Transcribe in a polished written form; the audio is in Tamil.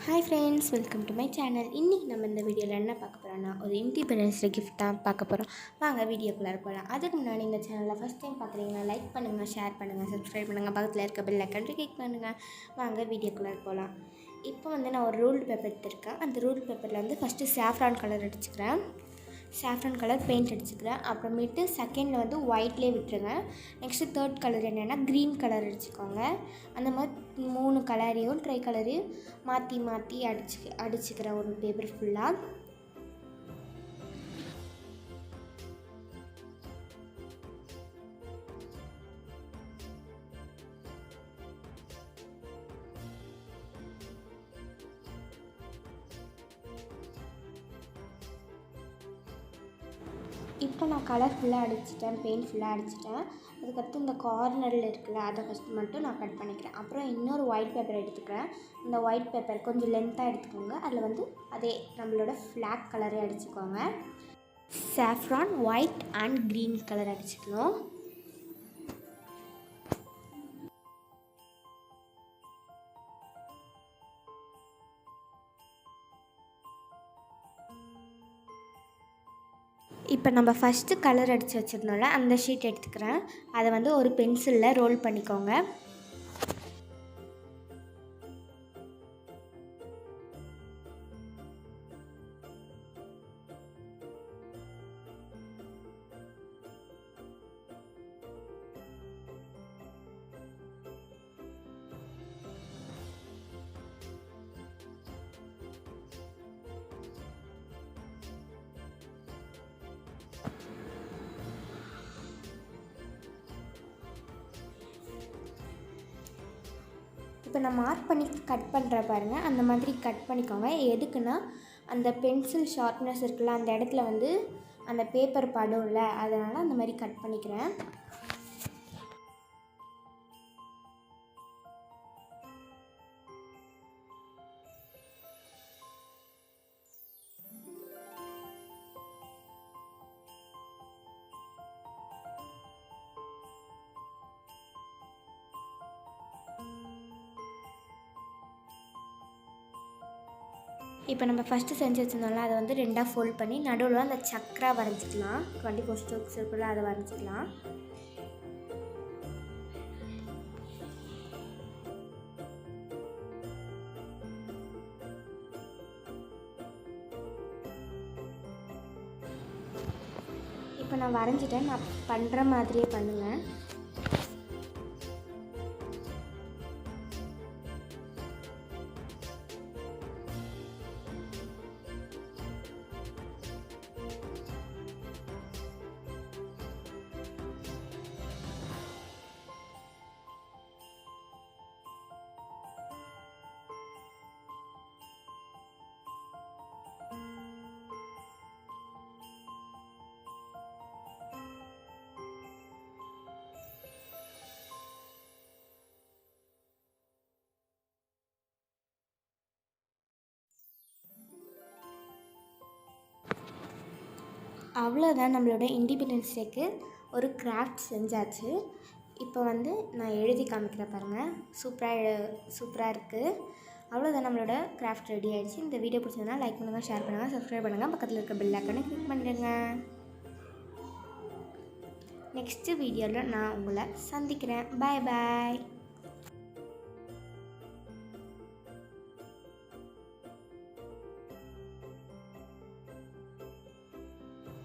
Hi friends, welcome to my channel. இன்றைக்கி நம்ம இந்த வீடியோவில் என்ன பார்க்க போகிறோன்னா, ஒரு இண்டிபெண்டன்ஸ் டே கிஃப்ட் தான் பார்க்க போகிறோம். வாங்க வீடியோக்குள்ளே போகலாம். அதுக்கு முன்னாடி இந்த சேனலில் ஃபஸ்ட் டைம் பார்க்குறீங்கன்னா லைக் பண்ணுங்கள், ஷேர் பண்ணுங்கள், சப்ஸ்கிரைப் பண்ணுங்கள், பக்கத்தில் இருக்க பெல் ஐக்கானை கிளிக் பண்ணுங்கள். வாங்க வீடியோக்குள்ளே போகலாம். இப்போ நான் ஒரு ரூல்டு பேப்பர் எடுத்துருக்கேன். அந்த ரூல்டு பேப்பரில் ஃபஸ்ட்டு சாஃப்ரான் கலர் அடிச்சுக்கிறேன். சாஃப்ரான் கலர் பெயிண்ட் அடிச்சுக்கிறேன். அப்புறமேட்டு செகண்டில் ஒயிட்லேயே விட்டுருங்க. நெக்ஸ்ட்டு தேர்ட் கலர் என்னென்னா க்ரீன் கலர் அடிச்சுக்கோங்க. அந்த மாதிரி 3 கலரையும் ட்ரை கலரையும் மாற்றி மாற்றி அடிச்சுக்கிறேன் ஒரு பேப்பர் ஃபுல்லாக. இப்போ நான் கலர் ஃபுல்லாக அடிச்சிட்டேன், பெயிண்ட் ஃபுல்லாக அடிச்சிட்டேன். அதுக்கடுத்து இந்த கார்னரில் இருக்குல்ல, அதை ஃபஸ்ட்டு மட்டும் நான் கட் பண்ணிக்கிறேன். அப்புறம் இன்னொரு ஒயிட் பேப்பர் எடுத்துக்கிறேன். இந்த ஒயிட் பேப்பர் கொஞ்சம் லென்த்தாக எடுத்துக்கோங்க. அதில் அதே நம்மளோட ஃப்ளாக் கலரே அடிச்சுக்கோங்க. Saffron, white and green colour அடிச்சுக்கணும். இப்போ நம்ம ஃபஸ்ட்டு கலர் அடித்து வச்சுருந்தோம்ல, அந்த ஷீட் எடுத்துக்கிறேன். அதை ஒரு பென்சிலில் ரோல் பண்ணிக்கோங்க. இப்போ நான் மார்க் பண்ணி கட் பண்ணுற பாருங்கள், அந்த மாதிரி கட் பண்ணிக்கோங்க. எதுக்குன்னா அந்த பென்சில் ஷார்ப்னஸ் இருக்குல்ல, அந்த இடத்துல அந்த பேப்பர் படும்ல, அதனால் அந்த மாதிரி கட் பண்ணிக்கிறேன். இப்போ நம்ம ஃபஸ்ட்டு செஞ்சு வச்சுருந்தோம்ல, அதை 2ஆக ஃபோல்ட் பண்ணி நடுவில் அந்த சக்கரா வரைஞ்சிக்கலாம். 24 ஸ்ட்ரோக்ஸ் இருக்குல்ல, அதை வரைஞ்சிக்கலாம். இப்போ நான் வரைஞ்சிட்டேன். நான் பண்ணுற மாதிரியே பண்ணுங்கள். அவ்வளோதான், நம்மளோட இண்டிபெண்டன்ஸ் டேக்கு ஒரு கிராஃப்ட் செஞ்சாச்சு. இப்போ நான் எழுதி காமிக்கிறேன் பாருங்கள். சூப்பராக இருக்குது. அவ்வளோதான், நம்மளோட கிராஃப்ட் ரெடி ஆகிடுச்சு. இந்த வீடியோ பிடிச்சதுனா லைக் பண்ணுங்கள், ஷேர் பண்ணுங்கள், சப்ஸ்கிரைப் பண்ணுங்கள், பக்கத்தில் இருக்க பெல் ஐக்கானை கிளிக் பண்ணிடுங்க. நெக்ஸ்ட்டு வீடியோவில் நான் உங்களை சந்திக்கிறேன். பாய் பாய்.